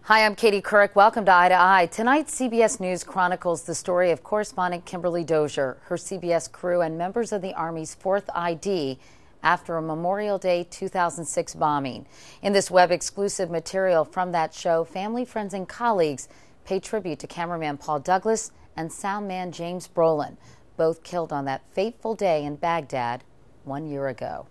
Hi, I'm Katie Couric. Welcome to Eye to Eye. Tonight, CBS News chronicles the story of correspondent Kimberly Dozier, her CBS crew, and members of the Army's 4th ID after a Memorial Day 2006 bombing. In this web-exclusive material from that show, family, friends, and colleagues pay tribute to cameraman Paul Douglas and soundman James Brolan, both killed on that fateful day in Baghdad 1 year ago.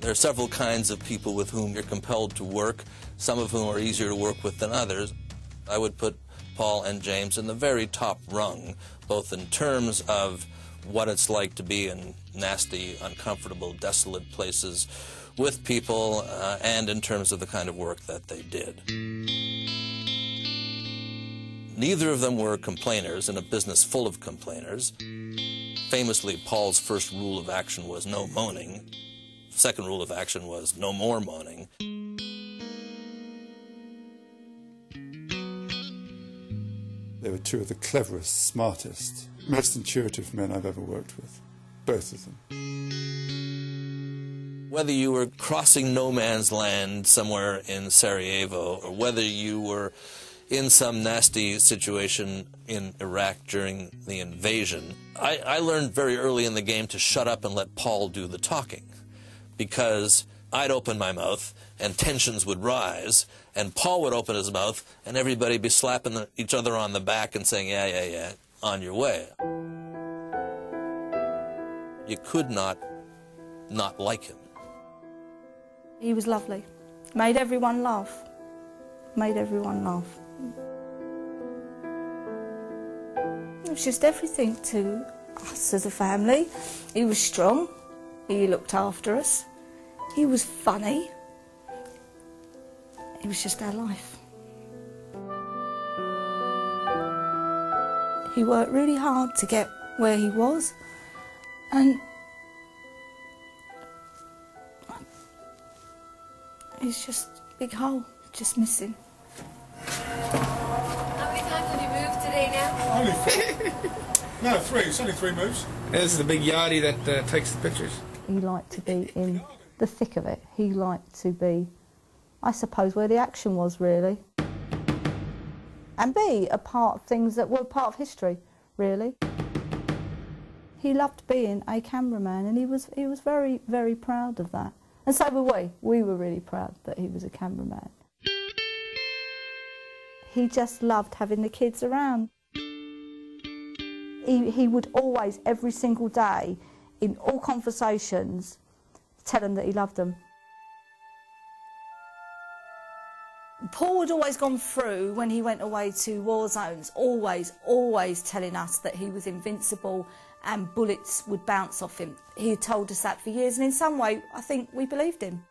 There are several kinds of people with whom you're compelled to work, some of whom are easier to work with than others. I would put Paul and James in the very top rung, both in terms of what it's like to be in nasty, uncomfortable, desolate places with people, and in terms of the kind of work that they did. Neither of them were complainers in a business full of complainers. Famously, Paul's first rule of action was no moaning. Second rule of action was no more moaning. They were two of the cleverest, smartest, most intuitive men I've ever worked with, both of them. Whether you were crossing no man's land somewhere in Sarajevo, or whether you were in some nasty situation in Iraq during the invasion, I learned very early in the game to shut up and let Paul do the talking. Because I'd open my mouth and tensions would rise, and Paul would open his mouth and everybody be slapping each other on the back and saying, yeah, on your way. You could not like him. He was lovely. Made everyone laugh. Made everyone laugh. It was just everything to us as a family. He was strong. He looked after us. He was funny. It was just our life. He worked really hard to get where he was, and it's just a big hole, just missing. How many times have you moved today now? Only 4. No, 3. It's only 3 moves. This is the big yachty that takes the pictures. He liked to be in the thick of it. He liked to be, I suppose, where the action was, really. And be a part of things that were part of history, really. He loved being a cameraman, and he was very, very proud of that. And so were we. We were really proud that he was a cameraman. He just loved having the kids around. He would always, every single day, in all conversations, tell them that he loved them. Paul had always gone through, when he went away to war zones, always telling us that he was invincible and bullets would bounce off him. He had told us that for years, and in some way, I think we believed him.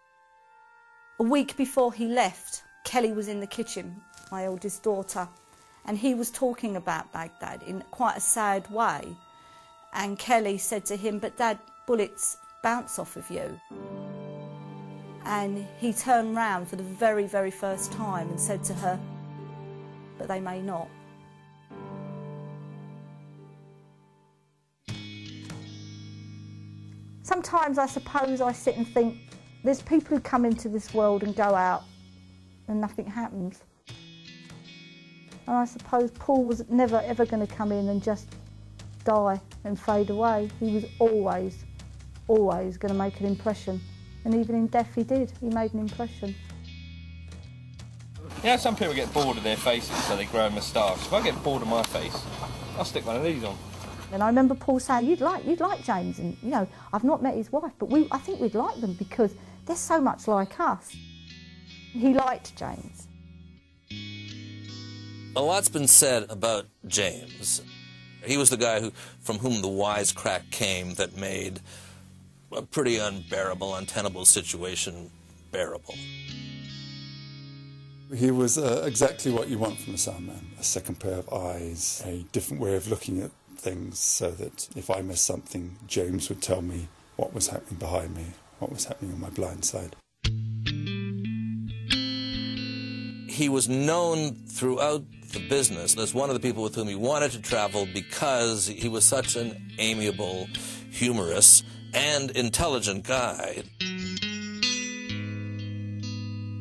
A week before he left, Kelly was in the kitchen, my oldest daughter, and he was talking about Baghdad in quite a sad way. And Kelly said to him, "But Dad, bullets bounce off of you." And he turned round for the very, very first time and said to her, "But they may not." Sometimes I suppose I sit and think, there's people who come into this world and go out and nothing happens. And I suppose Paul was never ever going to come in and just die and fade away. He was always going to make an impression. And even in death he did. He made an impression. You know, some people get bored of their faces, so they grow a moustache. If I get bored of my face, I'll stick one of these on. And I remember Paul saying, you'd like James, and you know, I've not met his wife, but I think we'd like them because they're so much like us. He liked James. A lot's been said about James. He was the guy from whom the wisecrack came that made a pretty unbearable, untenable situation bearable. He was exactly what you want from a soundman. A second pair of eyes, a different way of looking at things, so that if I missed something, James would tell me what was happening behind me, what was happening on my blind side. he was known throughout the business as one of the people with whom he wanted to travel because he was such an amiable, humorous, and intelligent guy.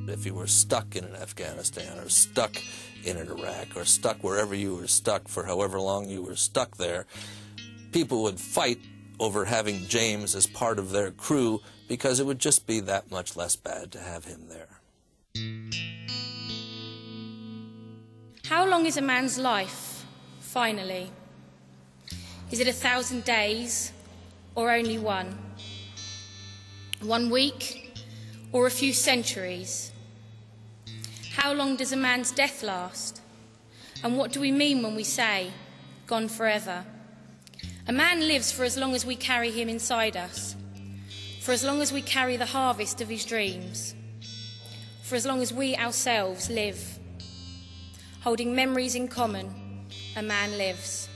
If you were stuck in Afghanistan or stuck in Iraq or stuck wherever you were stuck for however long you were stuck there, people would fight over having James as part of their crew because it would just be that much less bad to have him there. How long is a man's life, finally? Is it 1,000 days or only one? 1 week or a few centuries? How long does a man's death last? And what do we mean when we say, gone forever? A man lives for as long as we carry him inside us, for as long as we carry the harvest of his dreams, for as long as we ourselves live. Holding memories in common, a man lives.